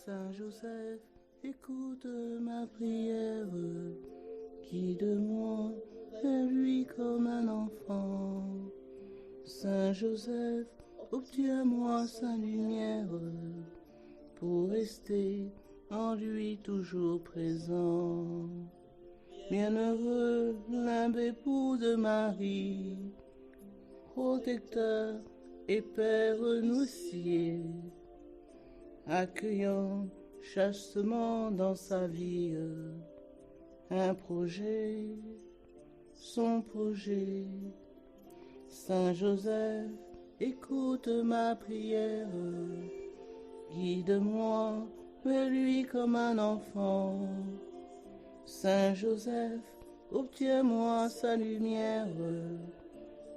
Saint Joseph, écoute ma prière, guide-moi vers lui comme un enfant. Saint Joseph, obtiens-moi sa lumière, pour rester en lui toujours présent. Bienheureux limbe époux de Marie, protecteur et père nourricier, accueillant chastement dans sa vie un projet, son projet. Saint Joseph, écoute ma prière, guide-moi vers lui comme un enfant. Saint Joseph, obtiens-moi sa lumière,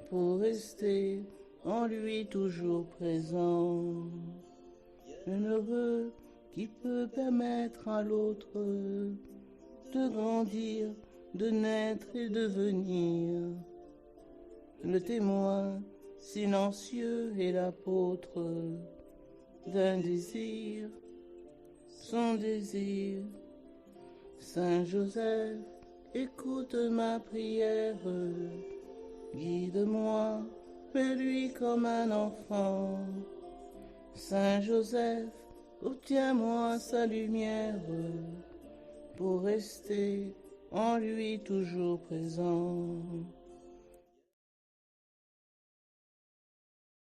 pour rester en lui toujours présent. Bienheureux qui peut permettre à l'autre de grandir, de naître et de venir. Le témoin silencieux et l'apôtre d'un désir, son désir. Saint Joseph, écoute ma prière, guide-moi vers lui comme un enfant. Saint Joseph, obtiens-moi sa lumière, pour rester en lui toujours présent.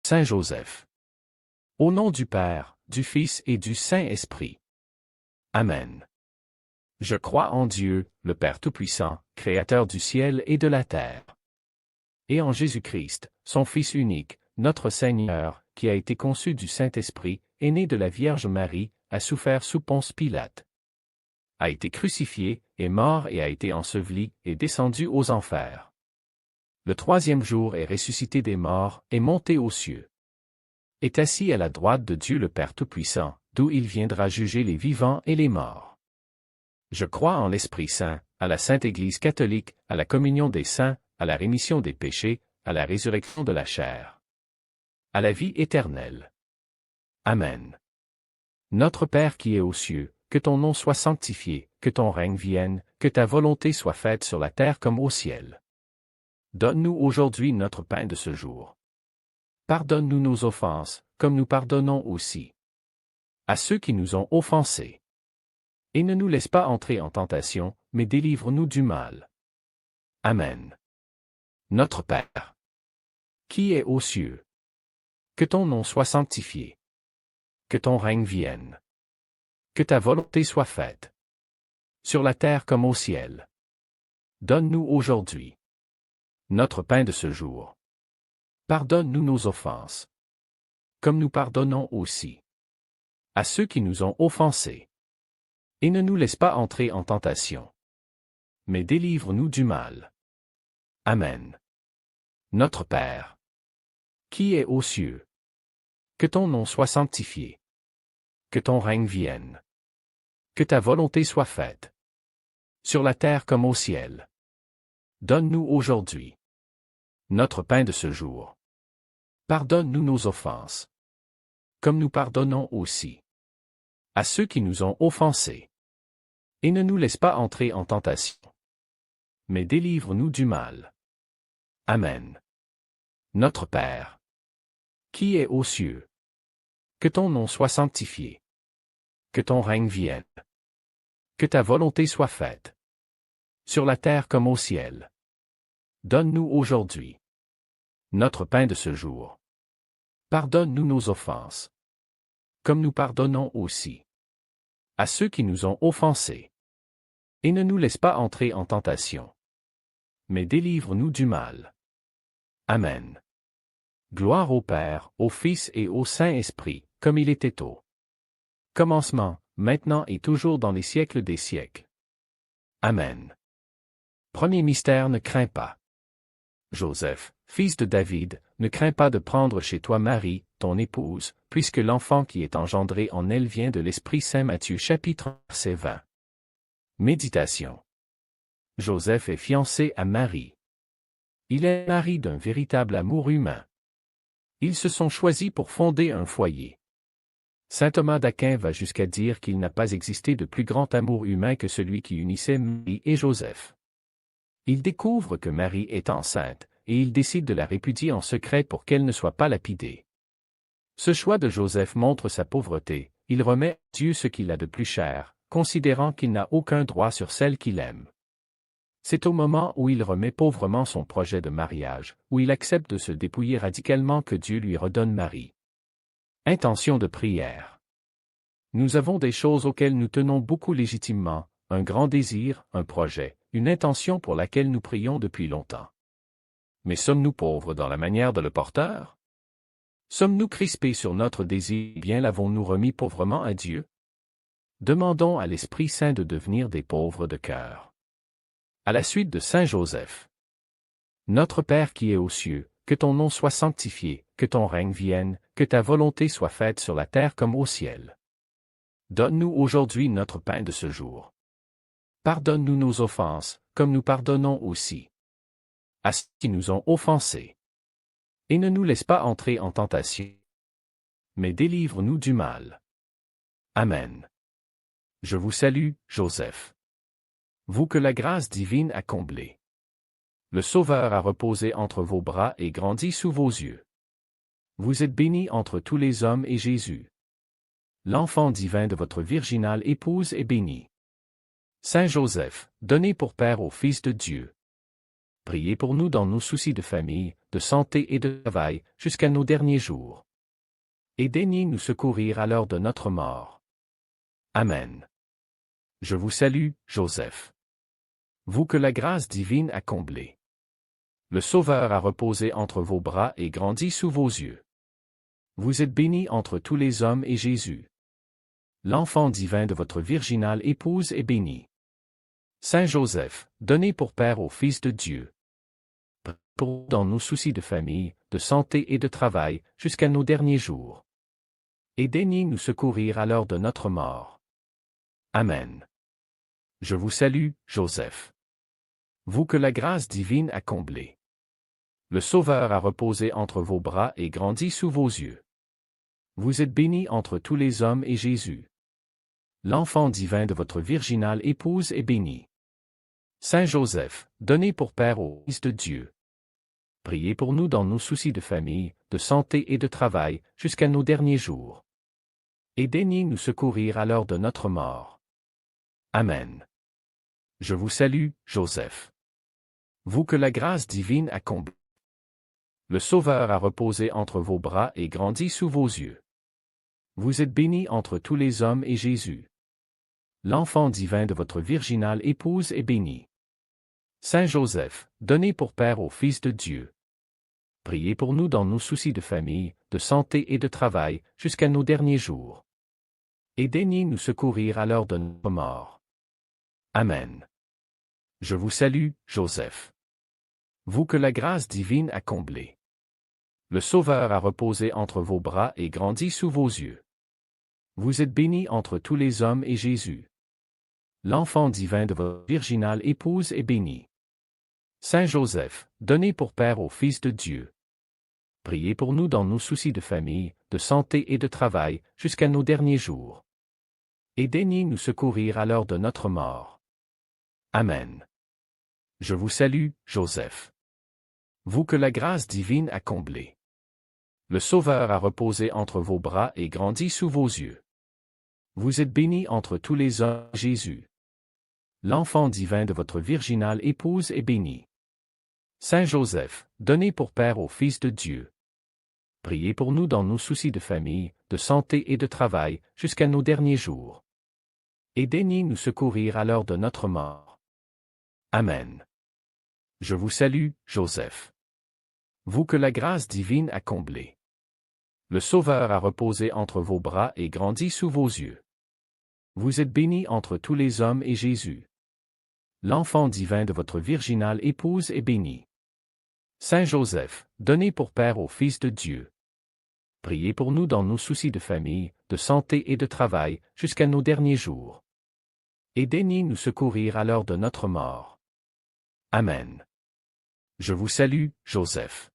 Saint Joseph. Au nom du Père, du Fils et du Saint-Esprit. Amen. Je crois en Dieu, le Père Tout-Puissant, Créateur du ciel et de la terre. Et en Jésus-Christ, son Fils unique, notre Seigneur, qui a été conçu du Saint-Esprit, est né de la Vierge Marie, a souffert sous Ponce Pilate, a été crucifié, est mort et a été enseveli, et descendu aux enfers. Le troisième jour est ressuscité des morts, est monté aux cieux. Est assis à la droite de Dieu le Père Tout-Puissant, d'où il viendra juger les vivants et les morts. Je crois en l'Esprit Saint, à la Sainte Église catholique, à la communion des saints, à la rémission des péchés, à la résurrection de la chair, à la vie éternelle. Amen. Notre Père qui es aux cieux, que ton nom soit sanctifié, que ton règne vienne, que ta volonté soit faite sur la terre comme au ciel. Donne-nous aujourd'hui notre pain de ce jour. Pardonne-nous nos offenses, comme nous pardonnons aussi à ceux qui nous ont offensés. Et ne nous laisse pas entrer en tentation, mais délivre-nous du mal. Amen. Notre Père, qui es aux cieux, que ton nom soit sanctifié. Que ton règne vienne. Que ta volonté soit faite, sur la terre comme au ciel. Donne-nous aujourd'hui notre pain de ce jour. Pardonne-nous nos offenses, comme nous pardonnons aussi à ceux qui nous ont offensés. Et ne nous laisse pas entrer en tentation, mais délivre-nous du mal. Amen. Notre Père, qui es aux cieux, que ton nom soit sanctifié. Que ton règne vienne. Que ta volonté soit faite, sur la terre comme au ciel. Donne-nous aujourd'hui notre pain de ce jour. Pardonne-nous nos offenses, comme nous pardonnons aussi à ceux qui nous ont offensés. Et ne nous laisse pas entrer en tentation, mais délivre-nous du mal. Amen. Notre Père, qui es aux cieux, que ton nom soit sanctifié. Que ton règne vienne. Que ta volonté soit faite, sur la terre comme au ciel. Donne-nous aujourd'hui notre pain de ce jour. Pardonne-nous nos offenses, comme nous pardonnons aussi à ceux qui nous ont offensés. Et ne nous laisse pas entrer en tentation, mais délivre-nous du mal. Amen. Gloire au Père, au Fils et au Saint-Esprit, comme il était au commencement, maintenant et toujours dans les siècles des siècles. Amen. Premier mystère, ne crains pas. Joseph, fils de David, ne crains pas de prendre chez toi Marie, ton épouse, puisque l'enfant qui est engendré en elle vient de l'Esprit Saint. Matthieu chapitre 20. Méditation. Joseph est fiancé à Marie. Il est mari d'un véritable amour humain. Ils se sont choisis pour fonder un foyer. Saint Thomas d'Aquin va jusqu'à dire qu'il n'a pas existé de plus grand amour humain que celui qui unissait Marie et Joseph. Il découvre que Marie est enceinte, et il décide de la répudier en secret pour qu'elle ne soit pas lapidée. Ce choix de Joseph montre sa pauvreté, il remet à Dieu ce qu'il a de plus cher, considérant qu'il n'a aucun droit sur celle qu'il aime. C'est au moment où il remet pauvrement son projet de mariage, où il accepte de se dépouiller radicalement que Dieu lui redonne Marie. Intention de prière. Nous avons des choses auxquelles nous tenons beaucoup légitimement, un grand désir, un projet, une intention pour laquelle nous prions depuis longtemps. Mais sommes-nous pauvres dans la manière de le porteur? Sommes-nous crispés sur notre désir, bien l'avons-nous remis pauvrement à Dieu? Demandons à l'Esprit Saint de devenir des pauvres de cœur. À la suite de Saint Joseph. Notre Père qui es aux cieux, que ton nom soit sanctifié, que ton règne vienne, que ta volonté soit faite sur la terre comme au ciel. Donne-nous aujourd'hui notre pain de ce jour. Pardonne-nous nos offenses, comme nous pardonnons aussi à ceux qui nous ont offensés. Et ne nous laisse pas entrer en tentation, mais délivre-nous du mal. Amen. Je vous salue, Joseph. Vous que la grâce divine a comblé. Le Sauveur a reposé entre vos bras et grandi sous vos yeux. Vous êtes béni entre tous les hommes et Jésus, l'enfant divin de votre virginale épouse, est béni. Saint Joseph, donné pour Père au Fils de Dieu. Priez pour nous dans nos soucis de famille, de santé et de travail, jusqu'à nos derniers jours. Et daignez nous secourir à l'heure de notre mort. Amen. Je vous salue, Joseph. Vous que la grâce divine a comblé. Le Sauveur a reposé entre vos bras et grandi sous vos yeux. Vous êtes béni entre tous les hommes et Jésus, l'enfant divin de votre virginale épouse, est béni. Saint Joseph, donné pour Père au Fils de Dieu. Pour dans nos soucis de famille, de santé et de travail, jusqu'à nos derniers jours. Et daignez nous secourir à l'heure de notre mort. Amen. Je vous salue, Joseph. Vous que la grâce divine a comblé. Le Sauveur a reposé entre vos bras et grandi sous vos yeux. Vous êtes béni entre tous les hommes et Jésus, l'enfant divin de votre virginale épouse, est béni. Saint Joseph, donné pour Père au Fils de Dieu. Priez pour nous dans nos soucis de famille, de santé et de travail, jusqu'à nos derniers jours. Et daignez nous secourir à l'heure de notre mort. Amen. Je vous salue, Joseph. Vous que la grâce divine a comblé. Le Sauveur a reposé entre vos bras et grandi sous vos yeux. Vous êtes béni entre tous les hommes et Jésus, l'enfant divin de votre virginale épouse, est béni. Saint Joseph, donné pour Père au Fils de Dieu. Priez pour nous dans nos soucis de famille, de santé et de travail, jusqu'à nos derniers jours. Et daignez nous secourir à l'heure de notre mort. Amen. Je vous salue, Joseph. Vous que la grâce divine a comblé. Le Sauveur a reposé entre vos bras et grandi sous vos yeux. Vous êtes béni entre tous les hommes et Jésus, l'enfant divin de votre virginale épouse, est béni. Saint Joseph, donné pour Père au Fils de Dieu. Priez pour nous dans nos soucis de famille, de santé et de travail, jusqu'à nos derniers jours. Et daignez nous secourir à l'heure de notre mort. Amen. Je vous salue, Joseph. Vous que la grâce divine a comblé. Le Sauveur a reposé entre vos bras et grandi sous vos yeux. Vous êtes béni entre tous les hommes, Jésus, l'enfant divin de votre virginale épouse, est béni. Saint Joseph, donné pour Père au Fils de Dieu. Priez pour nous dans nos soucis de famille, de santé et de travail, jusqu'à nos derniers jours. Et daignez nous secourir à l'heure de notre mort. Amen. Je vous salue, Joseph. Vous que la grâce divine a comblé. Le Sauveur a reposé entre vos bras et grandi sous vos yeux. Vous êtes béni entre tous les hommes et Jésus, l'enfant divin de votre virginale épouse, est béni. Saint Joseph, donné pour Père au Fils de Dieu. Priez pour nous dans nos soucis de famille, de santé et de travail, jusqu'à nos derniers jours. Et daignez nous secourir à l'heure de notre mort. Amen. Je vous salue, Joseph.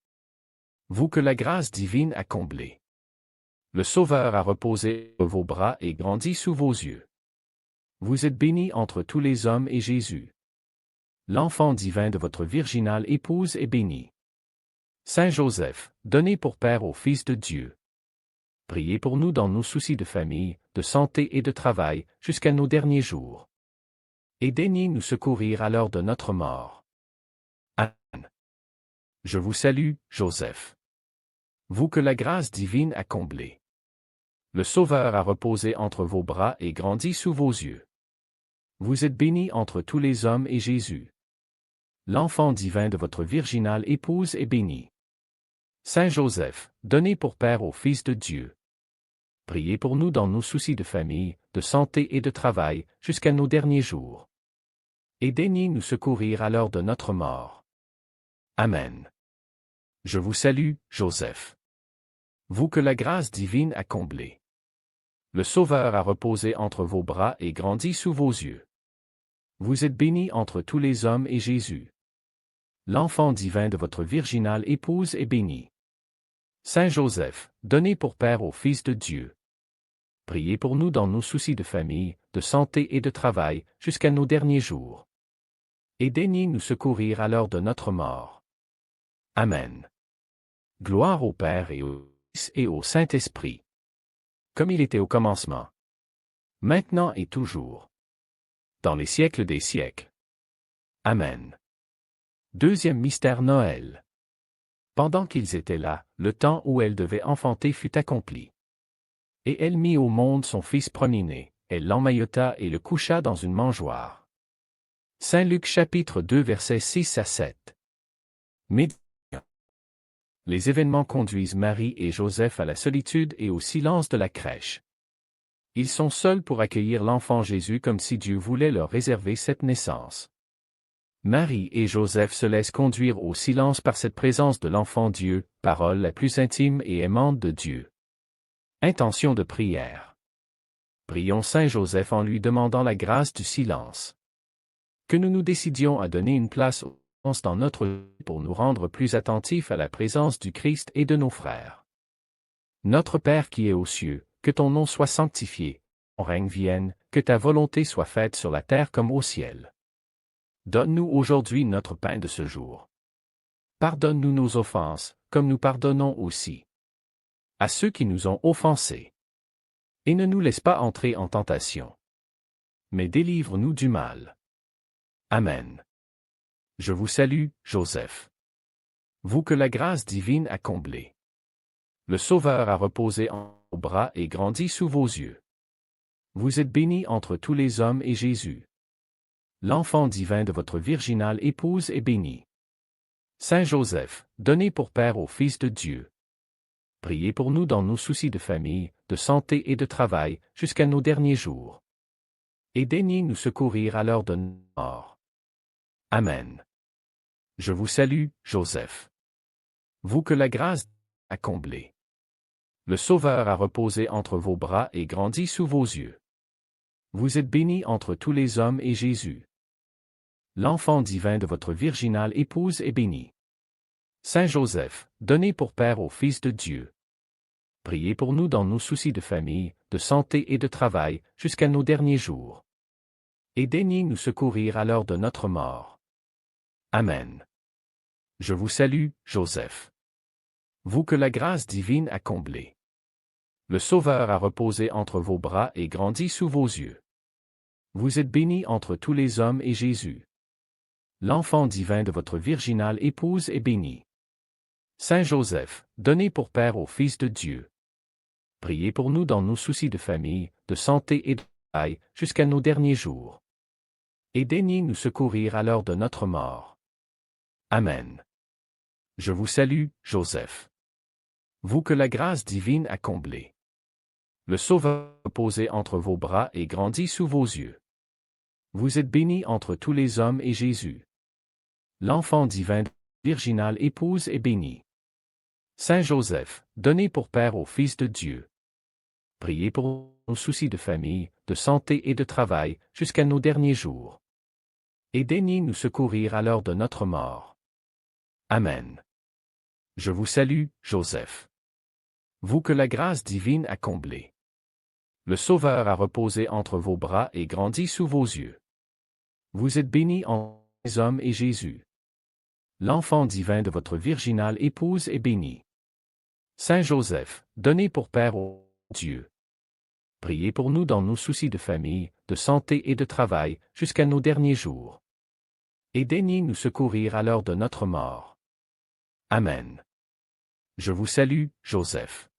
Vous que la grâce divine a comblé. Le Sauveur a reposé sur vos bras et grandi sous vos yeux. Vous êtes bénie entre tous les hommes et Jésus, l'enfant divin de votre virginale épouse, est béni. Saint Joseph, donné pour Père au Fils de Dieu, priez pour nous dans nos soucis de famille, de santé et de travail, jusqu'à nos derniers jours. Et daignez nous secourir à l'heure de notre mort. Amen. Je vous salue, Joseph. Vous que la grâce divine a comblé. Le Sauveur a reposé entre vos bras et grandi sous vos yeux. Vous êtes bénie entre tous les hommes et Jésus, l'enfant divin de votre virginale épouse, est béni. Saint Joseph, donné pour Père au Fils de Dieu, priez pour nous dans nos soucis de famille, de santé et de travail, jusqu'à nos derniers jours. Et daignez nous secourir à l'heure de notre mort. Amen. Je vous salue, Joseph. Vous que la grâce divine a comblé. Le Sauveur a reposé entre vos bras et grandi sous vos yeux. Vous êtes bénie entre tous les hommes et Jésus, l'enfant divin de votre virginale épouse, est béni. Saint Joseph, donné pour Père au Fils de Dieu, priez pour nous dans nos soucis de famille, de santé et de travail, jusqu'à nos derniers jours. Et daignez nous secourir à l'heure de notre mort. Amen. Gloire au Père et au Fils et au Saint-Esprit, comme il était au commencement, maintenant et toujours, dans les siècles des siècles. Amen. Deuxième mystère Noël. Pendant qu'ils étaient là, le temps où elle devait enfanter fut accompli. Et elle mit au monde son fils premier-né, elle l'emmaillota et le coucha dans une mangeoire. Saint Luc chapitre 2 versets 6 à 7. Méditation. Les événements conduisent Marie et Joseph à la solitude et au silence de la crèche. Ils sont seuls pour accueillir l'enfant Jésus comme si Dieu voulait leur réserver cette naissance. Marie et Joseph se laissent conduire au silence par cette présence de l'enfant Dieu, parole la plus intime et aimante de Dieu. Intention de prière. Prions Saint Joseph en lui demandant la grâce du silence. Que nous nous décidions à donner une place au silence dans notre vie pour nous rendre plus attentifs à la présence du Christ et de nos frères. Notre Père qui es aux cieux, que ton nom soit sanctifié, ton règne vienne, que ta volonté soit faite sur la terre comme au ciel. Donne-nous aujourd'hui notre pain de ce jour. Pardonne-nous nos offenses, comme nous pardonnons aussi à ceux qui nous ont offensés. Et ne nous laisse pas entrer en tentation, mais délivre-nous du mal. Amen. Je vous salue, Joseph. Vous que la grâce divine a comblé. Le Sauveur a reposé en vos bras et grandi sous vos yeux. Vous êtes bénie entre tous les hommes et Jésus, l'enfant divin de votre virginale épouse, est béni. Saint Joseph, donné pour Père au Fils de Dieu, priez pour nous dans nos soucis de famille, de santé et de travail, jusqu'à nos derniers jours. Et daignez nous secourir à l'heure de notre mort. Amen. Je vous salue, Joseph. Vous que la grâce a comblé. Le Sauveur a reposé entre vos bras et grandi sous vos yeux. Vous êtes bénie entre tous les hommes et Jésus, l'enfant divin de votre virginale épouse, est béni. Saint Joseph, donné pour Père au Fils de Dieu, priez pour nous dans nos soucis de famille, de santé et de travail, jusqu'à nos derniers jours. Et daignez nous secourir à l'heure de notre mort. Amen. Je vous salue, Joseph. Vous que la grâce divine a comblé. Le Sauveur a reposé entre vos bras et grandi sous vos yeux. Vous êtes bénie entre tous les hommes et Jésus, l'enfant divin de votre virginale épouse, est béni. Saint Joseph, donné pour Père au Fils de Dieu, priez pour nous dans nos soucis de famille, de santé et de travail, jusqu'à nos derniers jours. Et daignez nous secourir à l'heure de notre mort. Amen. Je vous salue, Joseph. Vous que la grâce divine a comblé. Le Sauveur a posé entre vos bras et grandi sous vos yeux. Vous êtes bénie entre tous les hommes et Jésus, l'enfant divin de la virginale épouse, est béni. Saint Joseph, donné pour Père au Fils de Dieu, priez pour nos soucis de famille, de santé et de travail, jusqu'à nos derniers jours. Et daignez nous secourir à l'heure de notre mort. Amen. Je vous salue, Joseph. Vous que la grâce divine a comblé. Le Sauveur a reposé entre vos bras et grandi sous vos yeux. Vous êtes bénie entre les hommes et Jésus. L'enfant divin de votre virginale épouse est béni. Saint Joseph, donné pour Père au Dieu. Priez pour nous dans nos soucis de famille, de santé et de travail, jusqu'à nos derniers jours. Et daignez nous secourir à l'heure de notre mort. Amen. Je vous salue, Joseph.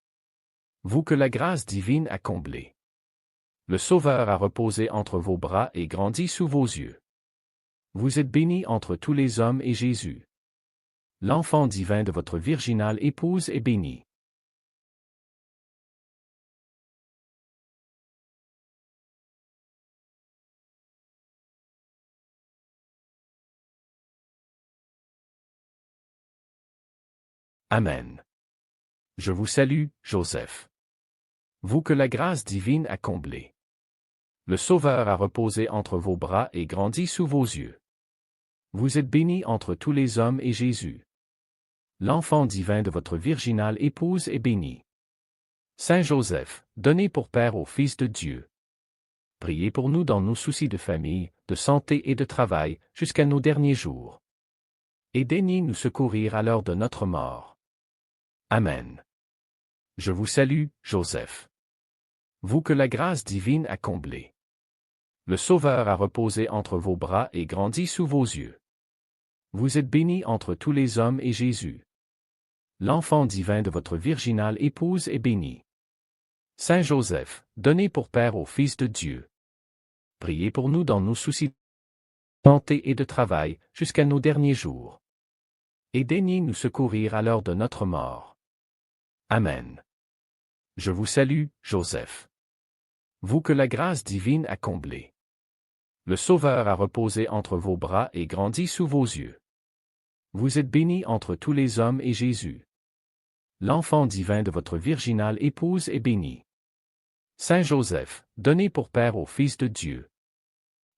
Vous que la grâce divine a comblé. Le Sauveur a reposé entre vos bras et grandi sous vos yeux. Vous êtes bénie entre tous les hommes et Jésus. L'enfant divin de votre virginale épouse est béni. Amen. Je vous salue, Joseph. Vous que la grâce divine a comblé. Le Sauveur a reposé entre vos bras et grandi sous vos yeux. Vous êtes bénie entre tous les hommes et Jésus. L'enfant divin de votre virginale épouse est béni. Saint Joseph, donné pour Père au Fils de Dieu. Priez pour nous dans nos soucis de famille, de santé et de travail, jusqu'à nos derniers jours. Et daignez nous secourir à l'heure de notre mort. Amen. Je vous salue, Joseph. Vous que la grâce divine a comblé. Le Sauveur a reposé entre vos bras et grandi sous vos yeux. Vous êtes bénie entre tous les hommes et Jésus. L'enfant divin de votre virginale épouse est béni. Saint Joseph, donné pour Père au Fils de Dieu. Priez pour nous dans nos soucis de santé et de travail, jusqu'à nos derniers jours. Et daignez nous secourir à l'heure de notre mort. Amen. Je vous salue, Joseph. Vous que la grâce divine a comblé. Le Sauveur a reposé entre vos bras et grandi sous vos yeux. Vous êtes bénie entre tous les hommes et Jésus. L'enfant divin de votre virginale épouse est béni. Saint Joseph, donné pour Père au Fils de Dieu.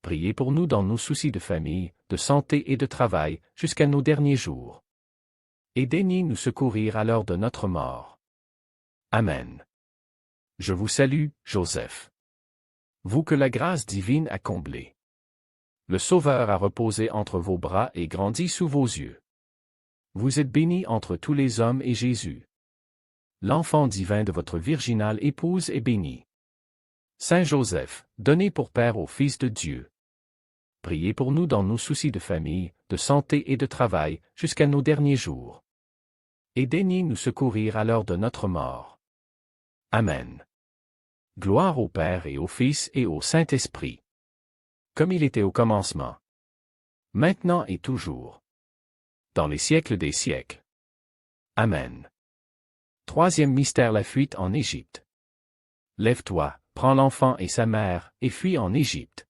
Priez pour nous dans nos soucis de famille, de santé et de travail, jusqu'à nos derniers jours. Et daignez nous secourir à l'heure de notre mort. Amen. Je vous salue, Joseph. Vous que la grâce divine a comblé. Le Sauveur a reposé entre vos bras et grandi sous vos yeux. Vous êtes bénie entre tous les hommes et Jésus. L'enfant divin de votre virginale épouse est béni. Saint Joseph, donné pour Père au Fils de Dieu. Priez pour nous dans nos soucis de famille, de santé et de travail, jusqu'à nos derniers jours. Et daignez nous secourir à l'heure de notre mort. Amen. Gloire au Père et au Fils et au Saint-Esprit. Comme il était au commencement. Maintenant et toujours. Dans les siècles des siècles. Amen. Troisième mystère, la fuite en Égypte. Lève-toi, prends l'enfant et sa mère, et fuis en Égypte.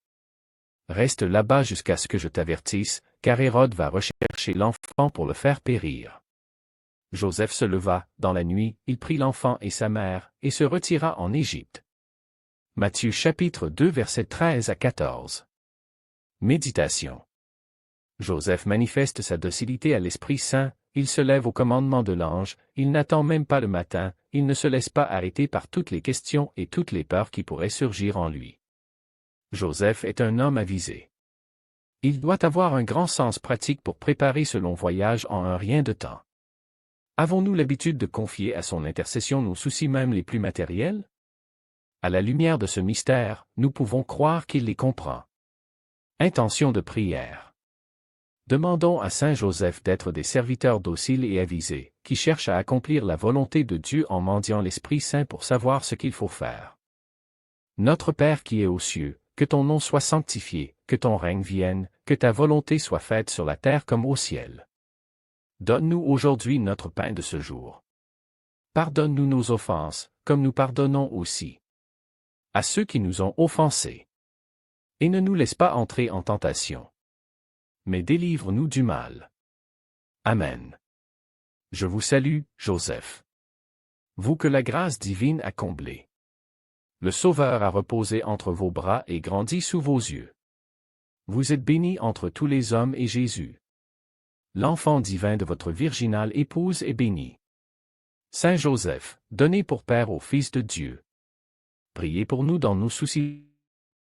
Reste là-bas jusqu'à ce que je t'avertisse, car Hérode va rechercher l'enfant pour le faire périr. Joseph se leva, dans la nuit, il prit l'enfant et sa mère, et se retira en Égypte. Matthieu chapitre 2 versets 13 à 14. Méditation. Joseph manifeste sa docilité à l'Esprit Saint, il se lève au commandement de l'ange, il n'attend même pas le matin, il ne se laisse pas arrêter par toutes les questions et toutes les peurs qui pourraient surgir en lui. Joseph est un homme avisé. Il doit avoir un grand sens pratique pour préparer ce long voyage en un rien de temps. Avons-nous l'habitude de confier à son intercession nos soucis même les plus matériels? À la lumière de ce mystère, nous pouvons croire qu'il les comprend. Intention de prière. Demandons à Saint Joseph d'être des serviteurs dociles et avisés, qui cherchent à accomplir la volonté de Dieu en mendiant l'Esprit Saint pour savoir ce qu'il faut faire. Notre Père qui es aux cieux, que ton nom soit sanctifié, que ton règne vienne, que ta volonté soit faite sur la terre comme au ciel. Donne-nous aujourd'hui notre pain de ce jour. Pardonne-nous nos offenses, comme nous pardonnons aussi à ceux qui nous ont offensés. Et ne nous laisse pas entrer en tentation, mais délivre-nous du mal. Amen. Je vous salue, Joseph. Vous que la grâce divine a comblé. Le Sauveur a reposé entre vos bras et grandi sous vos yeux. Vous êtes bénie entre tous les hommes et Jésus. L'enfant divin de votre virginale épouse est béni. Saint Joseph, donné pour Père au Fils de Dieu. Priez pour nous dans nos soucis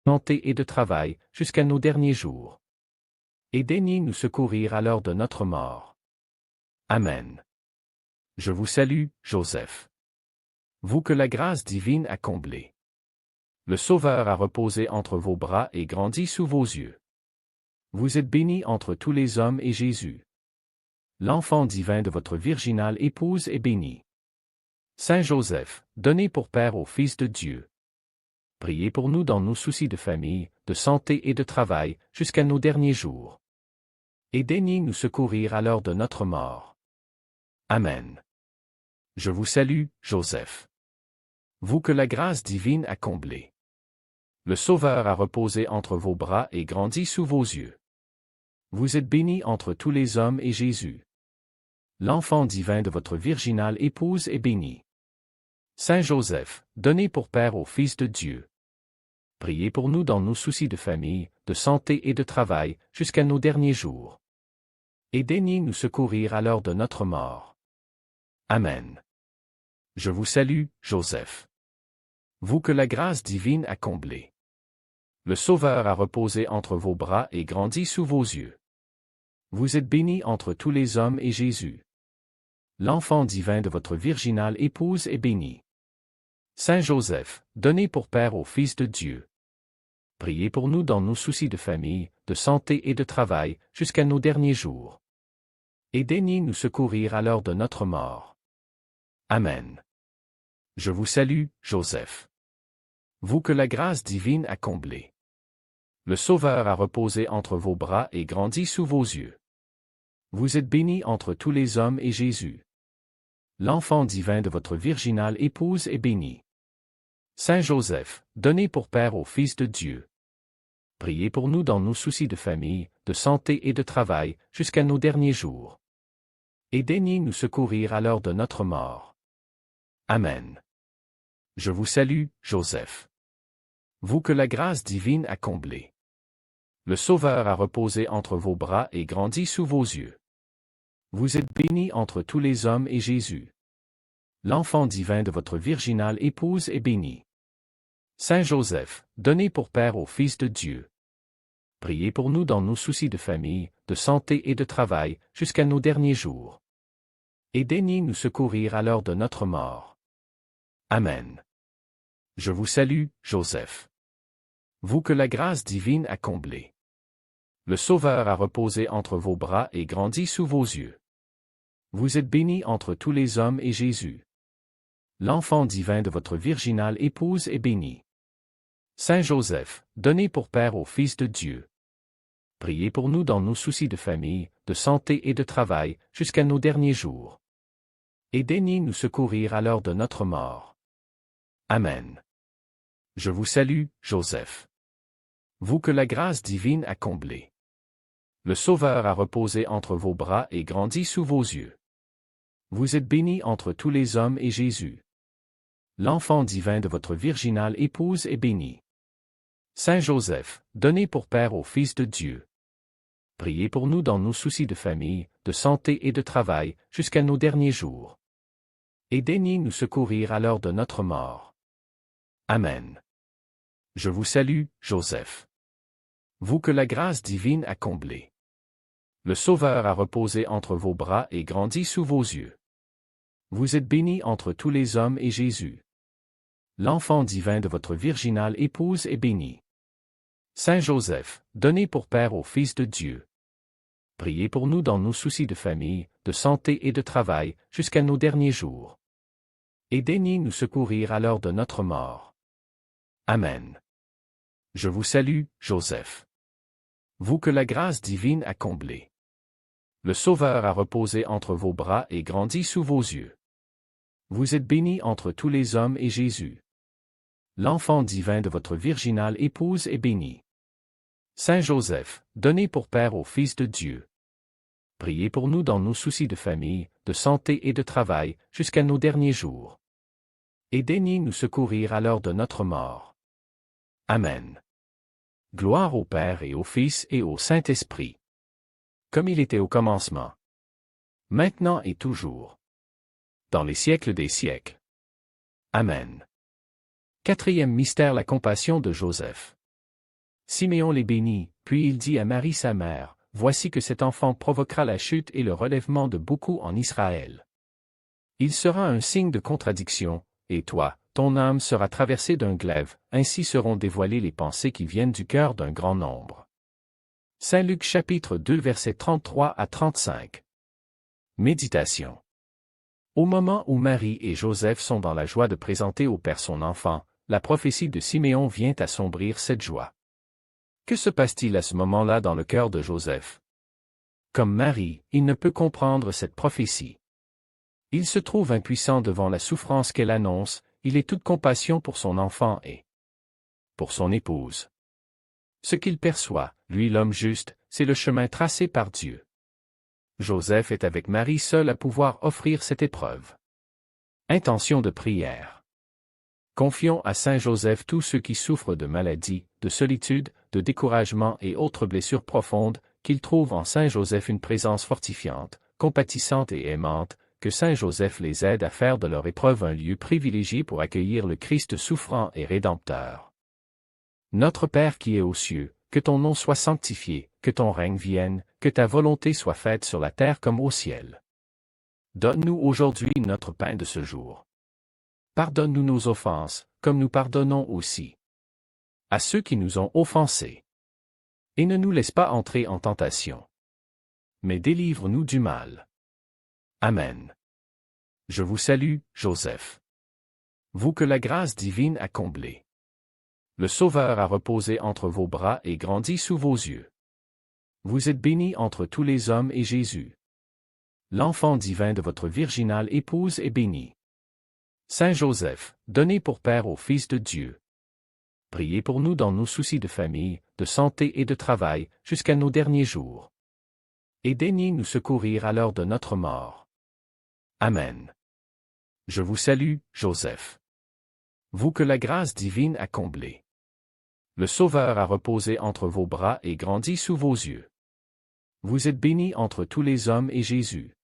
de santé et de travail, jusqu'à nos derniers jours. Et daignez nous secourir à l'heure de notre mort. Amen. Je vous salue, Joseph. Vous que la grâce divine a comblé. Le Sauveur a reposé entre vos bras et grandi sous vos yeux. Vous êtes béni entre tous les hommes et Jésus, l'enfant divin de votre virginale épouse, est béni. Saint Joseph, donné pour Père au Fils de Dieu. Priez pour nous dans nos soucis de famille, de santé et de travail, jusqu'à nos derniers jours. Et daignez nous secourir à l'heure de notre mort. Amen. Je vous salue, Joseph. Vous que la grâce divine a comblé. Le Sauveur a reposé entre vos bras et grandi sous vos yeux. Vous êtes béni entre tous les hommes et Jésus, l'enfant divin de votre virginale épouse, est béni. Saint Joseph, donné pour Père au Fils de Dieu. Priez pour nous dans nos soucis de famille, de santé et de travail, jusqu'à nos derniers jours. Et daignez nous secourir à l'heure de notre mort. Amen. Je vous salue, Joseph. Vous que la grâce divine a comblé. Le Sauveur a reposé entre vos bras et grandi sous vos yeux. Vous êtes béni entre tous les hommes et Jésus, l'enfant divin de votre virginale épouse, est béni. Saint Joseph, donné pour Père au Fils de Dieu. Priez pour nous dans nos soucis de famille, de santé et de travail, jusqu'à nos derniers jours. Et daignez nous secourir à l'heure de notre mort. Amen. Je vous salue, Joseph. Vous que la grâce divine a comblé. Le Sauveur a reposé entre vos bras et grandi sous vos yeux. Vous êtes béni entre tous les hommes et Jésus, l'enfant divin de votre virginale épouse, est béni. Saint Joseph, donné pour Père au Fils de Dieu. Priez pour nous dans nos soucis de famille, de santé et de travail, jusqu'à nos derniers jours. Et daignez nous secourir à l'heure de notre mort. Amen. Je vous salue, Joseph. Vous que la grâce divine a comblé. Le Sauveur a reposé entre vos bras et grandi sous vos yeux. Vous êtes béni entre tous les hommes et Jésus, l'enfant divin de votre virginale épouse, est béni. Saint Joseph, donné pour Père au Fils de Dieu. Priez pour nous dans nos soucis de famille, de santé et de travail, jusqu'à nos derniers jours. Et daignez nous secourir à l'heure de notre mort. Amen. Je vous salue, Joseph. Vous que la grâce divine a comblé. Le Sauveur a reposé entre vos bras et grandi sous vos yeux. Vous êtes béni entre tous les hommes et Jésus, l'enfant divin de votre virginale épouse, est béni. Saint Joseph, donné pour Père au Fils de Dieu. Priez pour nous dans nos soucis de famille, de santé et de travail, jusqu'à nos derniers jours. Et daignez nous secourir à l'heure de notre mort. Amen. Je vous salue, Joseph. Vous que la grâce divine a comblé. Le Sauveur a reposé entre vos bras et grandi sous vos yeux. Vous êtes béni entre tous les hommes et Jésus, l'enfant divin de votre virginale épouse, est béni. Saint Joseph, donné pour Père au Fils de Dieu. Priez pour nous dans nos soucis de famille, de santé et de travail, jusqu'à nos derniers jours. Et daignez nous secourir à l'heure de notre mort. Amen. Je vous salue, Joseph. Vous que la grâce divine a comblé. Le Sauveur a reposé entre vos bras et grandi sous vos yeux. Vous êtes béni entre tous les hommes et Jésus, l'enfant divin de votre virginale épouse, est béni. Saint Joseph, donné pour Père au Fils de Dieu. Priez pour nous dans nos soucis de famille, de santé et de travail, jusqu'à nos derniers jours. Et daignez nous secourir à l'heure de notre mort. Amen. Je vous salue, Joseph. Vous que la grâce divine a comblé. Le Sauveur a reposé entre vos bras et grandi sous vos yeux. Vous êtes béni entre tous les hommes et Jésus, l'enfant divin de votre virginale épouse, est béni. Saint Joseph, donné pour Père au Fils de Dieu. Priez pour nous dans nos soucis de famille, de santé et de travail, jusqu'à nos derniers jours. Et daignez nous secourir à l'heure de notre mort. Amen. Gloire au Père et au Fils et au Saint-Esprit, comme il était au commencement, maintenant et toujours, dans les siècles des siècles. Amen. Quatrième mystère, la compassion de Joseph. Siméon les bénit, puis il dit à Marie sa mère, « Voici que cet enfant provoquera la chute et le relèvement de beaucoup en Israël. Il sera un signe de contradiction, et toi, ton âme sera traversée d'un glaive, ainsi seront dévoilées les pensées qui viennent du cœur d'un grand nombre. » Saint Luc chapitre 2 versets 33 à 35. Méditation. Au moment où Marie et Joseph sont dans la joie de présenter au Père son enfant, la prophétie de Siméon vient assombrir cette joie. Que se passe-t-il à ce moment-là dans le cœur de Joseph? Comme Marie, il ne peut comprendre cette prophétie. Il se trouve impuissant devant la souffrance qu'elle annonce, il est toute compassion pour son enfant et pour son épouse. Ce qu'il perçoit, lui l'homme juste, c'est le chemin tracé par Dieu. Joseph est avec Marie seul à pouvoir offrir cette épreuve. Intention de prière. Confions à Saint Joseph tous ceux qui souffrent de maladie, de solitude, de découragement et autres blessures profondes, qu'ils trouvent en Saint Joseph une présence fortifiante, compatissante et aimante, que Saint Joseph les aide à faire de leur épreuve un lieu privilégié pour accueillir le Christ souffrant et rédempteur. Notre Père qui es aux cieux, que ton nom soit sanctifié, que ton règne vienne, que ta volonté soit faite sur la terre comme au ciel. Donne-nous aujourd'hui notre pain de ce jour. Pardonne-nous nos offenses, comme nous pardonnons aussi à ceux qui nous ont offensés. Et ne nous laisse pas entrer en tentation, mais délivre-nous du mal. Amen. Je vous salue, Joseph. Vous que la grâce divine a comblé. Le Sauveur a reposé entre vos bras et grandi sous vos yeux. Vous êtes béni entre tous les hommes et Jésus, l'enfant divin de votre virginale épouse, est béni. Saint Joseph, donné pour Père au Fils de Dieu, priez pour nous dans nos soucis de famille, de santé et de travail, jusqu'à nos derniers jours. Et daignez nous secourir à l'heure de notre mort. Amen. Je vous salue, Joseph. Vous que la grâce divine a comblé. Le Sauveur a reposé entre vos bras et grandi sous vos yeux. Vous êtes béni entre tous les hommes et Jésus,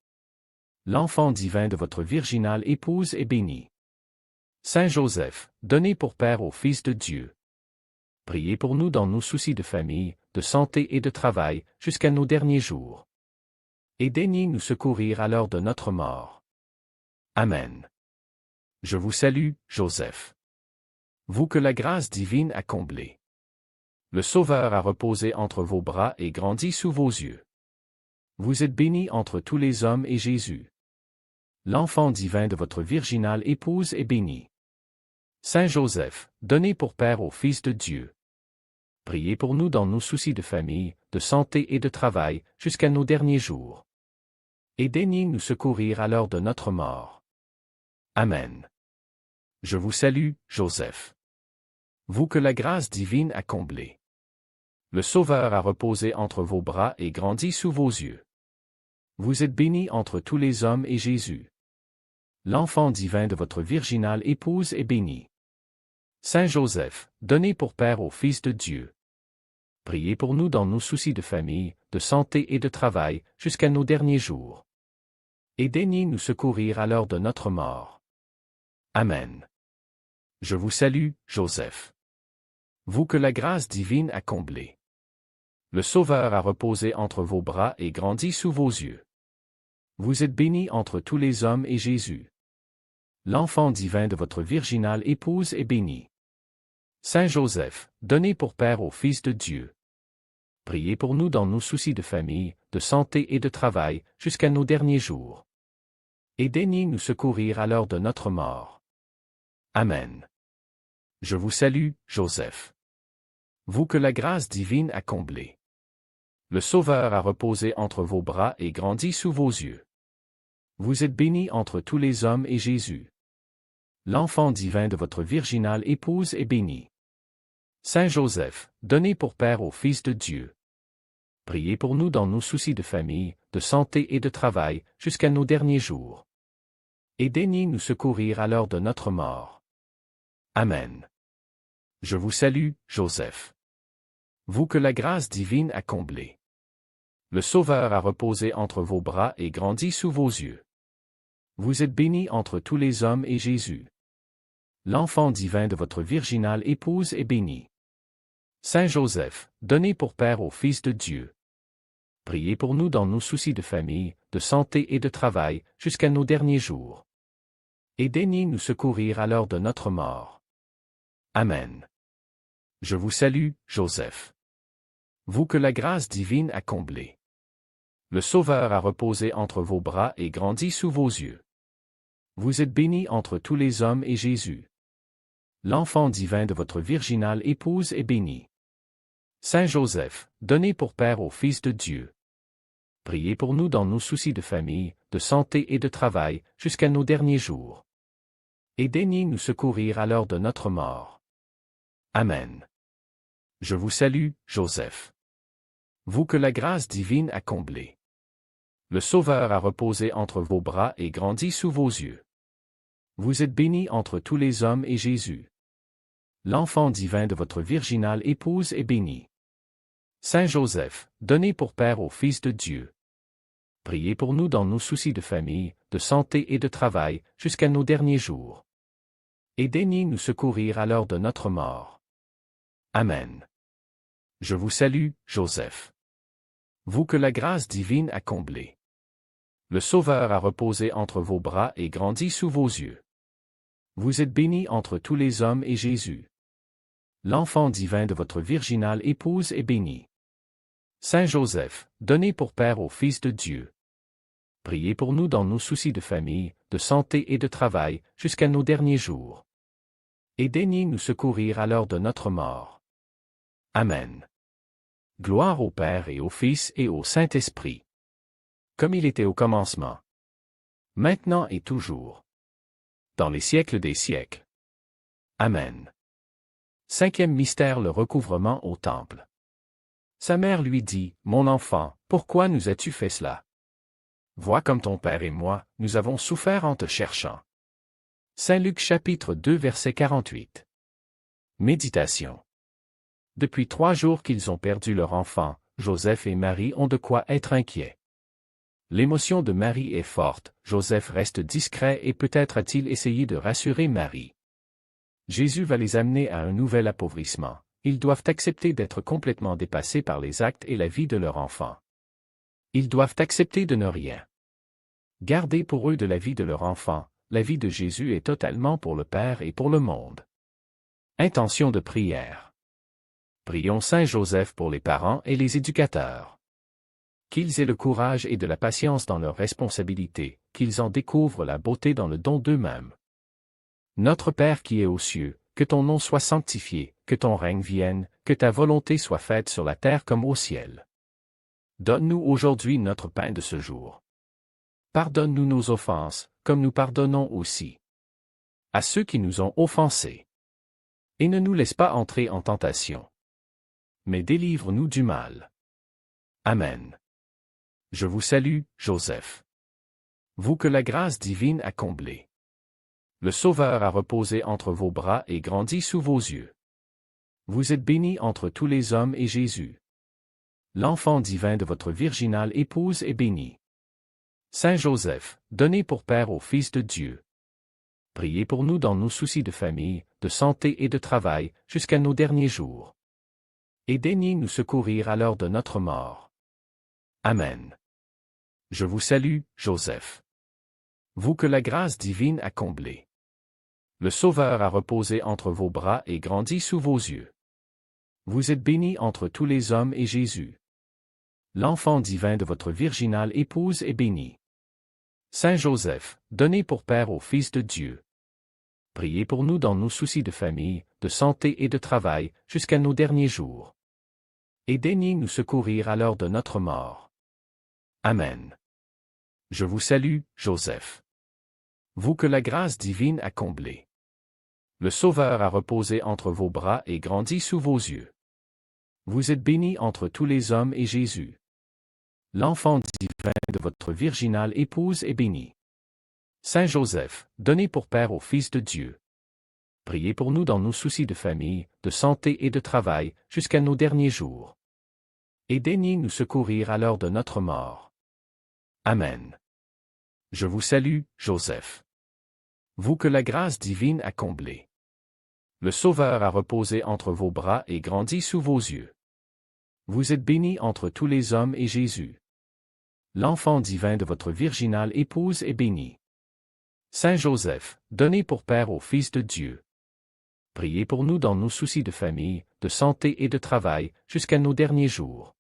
l'enfant divin de votre virginale épouse, est béni. Saint Joseph, donné pour Père au Fils de Dieu, priez pour nous dans nos soucis de famille, de santé et de travail, jusqu'à nos derniers jours. Et daignez nous secourir à l'heure de notre mort. Amen. Je vous salue, Joseph. Vous que la grâce divine a comblé. Le Sauveur a reposé entre vos bras et grandi sous vos yeux. Vous êtes béni entre tous les hommes et Jésus, l'enfant divin de votre virginale épouse, est béni. Saint Joseph, donné pour Père au Fils de Dieu, priez pour nous dans nos soucis de famille, de santé et de travail, jusqu'à nos derniers jours. Et daignez nous secourir à l'heure de notre mort. Amen. Je vous salue, Joseph. Vous que la grâce divine a comblé. Le Sauveur a reposé entre vos bras et grandi sous vos yeux. Vous êtes béni entre tous les hommes et Jésus, l'enfant divin de votre virginale épouse, est béni. Saint Joseph, donné pour Père au Fils de Dieu, priez pour nous dans nos soucis de famille, de santé et de travail, jusqu'à nos derniers jours. Et daignez nous secourir à l'heure de notre mort. Amen. Je vous salue, Joseph. Vous que la grâce divine a comblé. Le Sauveur a reposé entre vos bras et grandi sous vos yeux. Vous êtes béni entre tous les hommes et Jésus, l'enfant divin de votre virginale épouse, est béni. Saint Joseph, donné pour Père au Fils de Dieu, priez pour nous dans nos soucis de famille, de santé et de travail, jusqu'à nos derniers jours. Et daignez nous secourir à l'heure de notre mort. Amen. Je vous salue, Joseph. Vous que la grâce divine a comblé. Le Sauveur a reposé entre vos bras et grandi sous vos yeux. Vous êtes béni entre tous les hommes et Jésus, l'enfant divin de votre virginale épouse, est béni. Saint Joseph, donné pour Père au Fils de Dieu, priez pour nous dans nos soucis de famille, de santé et de travail, jusqu'à nos derniers jours. Et daignez nous secourir à l'heure de notre mort. Amen. Je vous salue, Joseph. Vous que la grâce divine a comblé. Le Sauveur a reposé entre vos bras et grandi sous vos yeux. Vous êtes bénie entre tous les hommes et Jésus, l'enfant divin de votre virginale épouse, est béni. Saint Joseph, donné pour Père au Fils de Dieu, priez pour nous dans nos soucis de famille, de santé et de travail, jusqu'à nos derniers jours. Et daignez nous secourir à l'heure de notre mort. Amen. Je vous salue, Joseph. Vous que la grâce divine a comblé. Le Sauveur a reposé entre vos bras et grandi sous vos yeux. Vous êtes béni entre tous les hommes et Jésus, l'enfant divin de votre virginale épouse, est béni. Saint Joseph, donné pour Père au Fils de Dieu, priez pour nous dans nos soucis de famille, de santé et de travail, jusqu'à nos derniers jours. Et daignez nous secourir à l'heure de notre mort. Amen. Je vous salue, Joseph. Vous que la grâce divine a comblé. Le Sauveur a reposé entre vos bras et grandi sous vos yeux. Vous êtes béni entre tous les hommes et Jésus, l'enfant divin de votre virginale épouse, est béni. Saint Joseph, donné pour Père au Fils de Dieu, priez pour nous dans nos soucis de famille, de santé et de travail, jusqu'à nos derniers jours. Et daignez nous secourir à l'heure de notre mort. Amen. Je vous salue, Joseph. Vous que la grâce divine a comblé. Le Sauveur a reposé entre vos bras et grandi sous vos yeux. Vous êtes béni entre tous les hommes et Jésus, l'enfant divin de votre virginale épouse, est béni. Saint Joseph, donné pour Père au Fils de Dieu, priez pour nous dans nos soucis de famille, de santé et de travail, jusqu'à nos derniers jours. Et daignez nous secourir à l'heure de notre mort. Amen. Gloire au Père et au Fils et au Saint-Esprit, comme il était au commencement, maintenant et toujours, dans les siècles des siècles. Amen. Cinquième mystère, le recouvrement au temple. Sa mère lui dit, « Mon enfant, pourquoi nous as-tu fait cela? Vois comme ton père et moi, nous avons souffert en te cherchant. » Saint Luc chapitre 2 verset 48. Méditation. Depuis 3 jours qu'ils ont perdu leur enfant, Joseph et Marie ont de quoi être inquiets. L'émotion de Marie est forte, Joseph reste discret et peut-être a-t-il essayé de rassurer Marie. Jésus va les amener à un nouvel appauvrissement. Ils doivent accepter d'être complètement dépassés par les actes et la vie de leur enfant. Ils doivent accepter de ne rien garder pour eux de la vie de leur enfant. La vie de Jésus est totalement pour le Père et pour le monde. Intention de prière. Prions Saint Joseph pour les parents et les éducateurs. Qu'ils aient le courage et de la patience dans leurs responsabilités, qu'ils en découvrent la beauté dans le don d'eux-mêmes. Notre Père qui es aux cieux, que ton nom soit sanctifié, que ton règne vienne, que ta volonté soit faite sur la terre comme au ciel. Donne-nous aujourd'hui notre pain de ce jour. Pardonne-nous nos offenses, comme nous pardonnons aussi à ceux qui nous ont offensés. Et ne nous laisse pas entrer en tentation, mais délivre-nous du mal. Amen. Je vous salue, Joseph. Vous que la grâce divine a comblé. Le Sauveur a reposé entre vos bras et grandi sous vos yeux. Vous êtes béni entre tous les hommes et Jésus, l'enfant divin de votre virginale épouse, est béni. Saint Joseph, donné pour Père au Fils de Dieu, priez pour nous dans nos soucis de famille, de santé et de travail, jusqu'à nos derniers jours. Et daignez nous secourir à l'heure de notre mort. Amen. Je vous salue, Joseph. Vous que la grâce divine a comblé. Le Sauveur a reposé entre vos bras et grandi sous vos yeux. Vous êtes béni entre tous les hommes et Jésus, l'enfant divin de votre virginale épouse, est béni. Saint Joseph, donné pour Père au Fils de Dieu, priez pour nous dans nos soucis de famille, de santé et de travail, jusqu'à nos derniers jours. Et daignez nous secourir à l'heure de notre mort. Amen. Je vous salue, Joseph. Vous que la grâce divine a comblé. Le Sauveur a reposé entre vos bras et grandi sous vos yeux. Vous êtes béni entre tous les hommes et Jésus, l'enfant divin de votre virginale épouse, est béni. Saint Joseph, donné pour Père au Fils de Dieu, priez pour nous dans nos soucis de famille, de santé et de travail, jusqu'à nos derniers jours. Et daignez nous secourir à l'heure de notre mort. Amen. Je vous salue, Joseph. Vous que la grâce divine a comblé. Le Sauveur a reposé entre vos bras et grandi sous vos yeux. Vous êtes béni entre tous les hommes et Jésus, l'enfant divin de votre virginale épouse, est béni. Saint Joseph, donné pour Père au Fils de Dieu. Priez pour nous dans nos soucis de famille, de santé et de travail, jusqu'à nos derniers jours.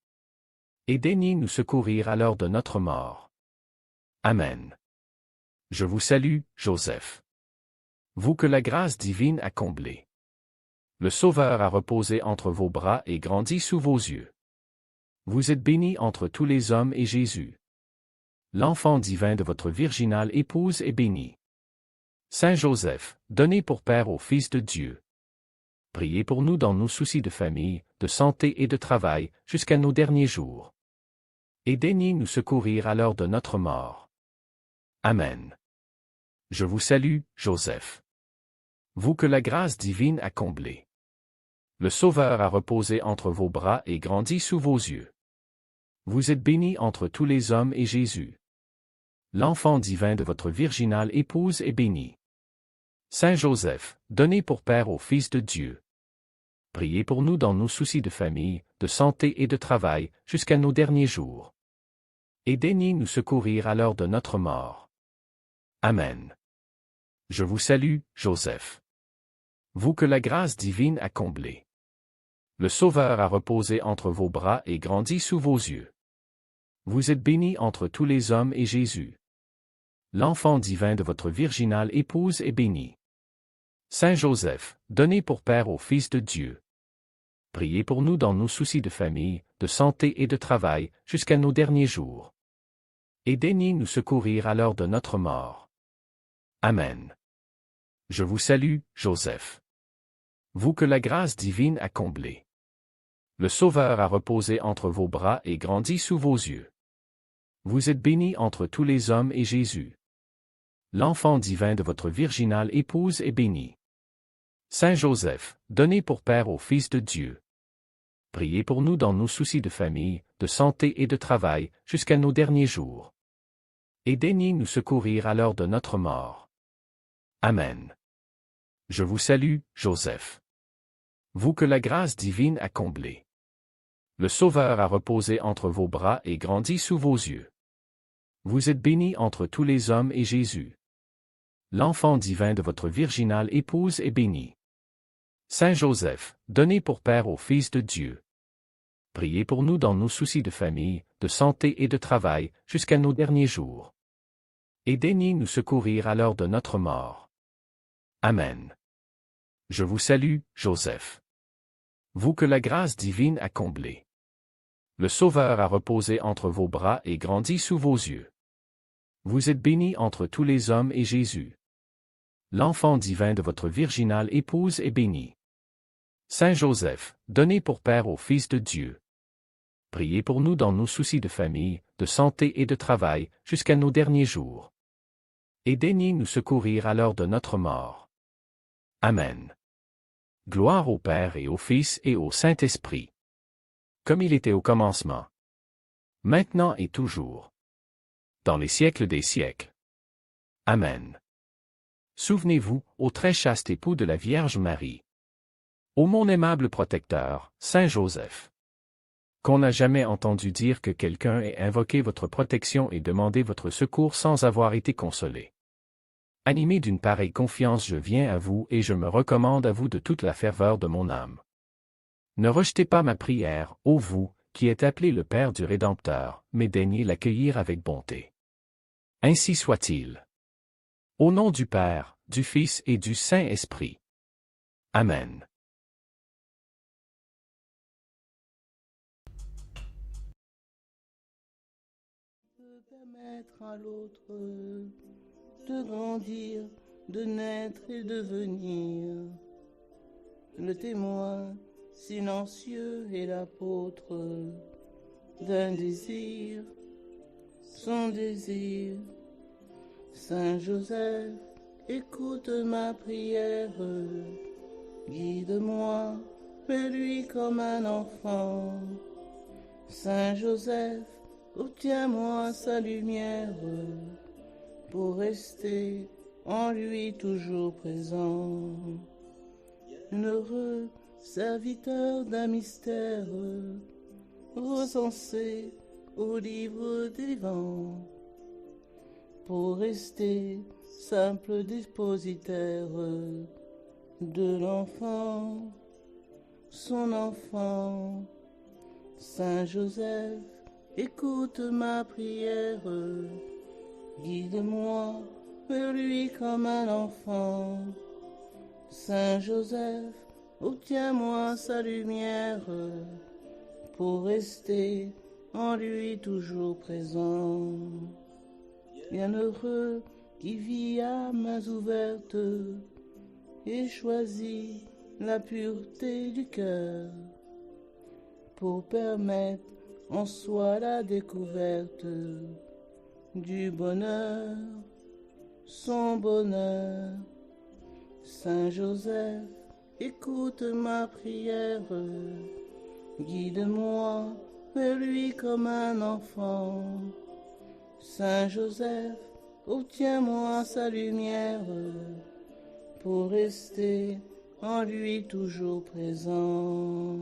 Et daignez nous secourir à l'heure de notre mort. Amen. Je vous salue, Joseph. Vous que la grâce divine a comblé. Le Sauveur a reposé entre vos bras et grandi sous vos yeux. Vous êtes béni entre tous les hommes et Jésus, l'enfant divin de votre virginale épouse, est béni. Saint Joseph, donné pour Père au Fils de Dieu. Priez pour nous dans nos soucis de famille, de santé et de travail, jusqu'à nos derniers jours. Et daignez nous secourir à l'heure de notre mort. Amen. Je vous salue, Joseph. Vous que la grâce divine a comblé. Le Sauveur a reposé entre vos bras et grandi sous vos yeux. Vous êtes béni entre tous les hommes et Jésus, l'enfant divin de votre virginale épouse, est béni. Saint Joseph, donné pour Père au Fils de Dieu. Priez pour nous dans nos soucis de famille, de santé et de travail, jusqu'à nos derniers jours. Et daignez nous secourir à l'heure de notre mort. Amen. Je vous salue, Joseph. Vous que la grâce divine a comblé. Le Sauveur a reposé entre vos bras et grandi sous vos yeux. Vous êtes béni entre tous les hommes et Jésus, l'enfant divin de votre virginale épouse, est béni. Saint Joseph, donné pour Père au Fils de Dieu. Priez pour nous dans nos soucis de famille, de santé et de travail, jusqu'à nos derniers jours. Et daignez nous secourir à l'heure de notre mort. Amen. Je vous salue, Joseph. Vous que la grâce divine a comblé. Le Sauveur a reposé entre vos bras et grandi sous vos yeux. Vous êtes béni entre tous les hommes et Jésus, l'enfant divin de votre virginale épouse, est béni. Saint Joseph, donné pour Père au Fils de Dieu. Priez pour nous dans nos soucis de famille, de santé et de travail, jusqu'à nos derniers jours. Et daignez nous secourir à l'heure de notre mort. Amen. Je vous salue, Joseph. Vous que la grâce divine a comblé. Le Sauveur a reposé entre vos bras et grandi sous vos yeux. Vous êtes béni entre tous les hommes et Jésus, l'enfant divin de votre virginale épouse, est béni. Saint Joseph, donné pour Père au Fils de Dieu. Priez pour nous dans nos soucis de famille, de santé et de travail, jusqu'à nos derniers jours. Et daignez nous secourir à l'heure de notre mort. Amen. Je vous salue, Joseph. Vous que la grâce divine a comblé. Le Sauveur a reposé entre vos bras et grandi sous vos yeux. Vous êtes béni entre tous les hommes et Jésus, l'enfant divin de votre virginale épouse, est béni. Saint Joseph, donné pour Père au Fils de Dieu. Priez pour nous dans nos soucis de famille, de santé et de travail, jusqu'à nos derniers jours. Et daignez nous secourir à l'heure de notre mort. Amen. Gloire au Père et au Fils et au Saint-Esprit, comme il était au commencement, maintenant et toujours, dans les siècles des siècles. Amen. Souvenez-vous, ô très chaste époux de la Vierge Marie, ô mon aimable protecteur, Saint Joseph, qu'on n'a jamais entendu dire que quelqu'un ait invoqué votre protection et demandé votre secours sans avoir été consolé. Animé d'une pareille confiance, je viens à vous et je me recommande à vous de toute la ferveur de mon âme. Ne rejetez pas ma prière, ô vous, qui êtes appelé le Père du Rédempteur, mais daignez l'accueillir avec bonté. Ainsi soit-il. Au nom du Père, du Fils et du Saint-Esprit. Amen. Permettre à l'autre de grandir, de naître et de venir. Le témoin silencieux et l'apôtre d'un désir, son désir. Saint Joseph, écoute ma prière, guide-moi, fais-lui comme un enfant. Saint Joseph, obtiens-moi sa lumière, pour rester en lui toujours présent. Heureux serviteur d'un mystère, recensé au livre des vents, pour rester simple dépositaire de l'enfant, son enfant. Saint Joseph, écoute ma prière, guide-moi vers lui comme un enfant. Saint Joseph, obtiens-moi sa lumière, pour rester en lui toujours présent. Bienheureux qui vit à mains ouvertes et choisit la pureté du cœur, pour permettre en soi la découverte du bonheur, son bonheur. Saint Joseph, écoute ma prière, guide-moi vers lui comme un enfant. Saint Joseph, obtiens-moi sa lumière, pour rester en lui toujours présent.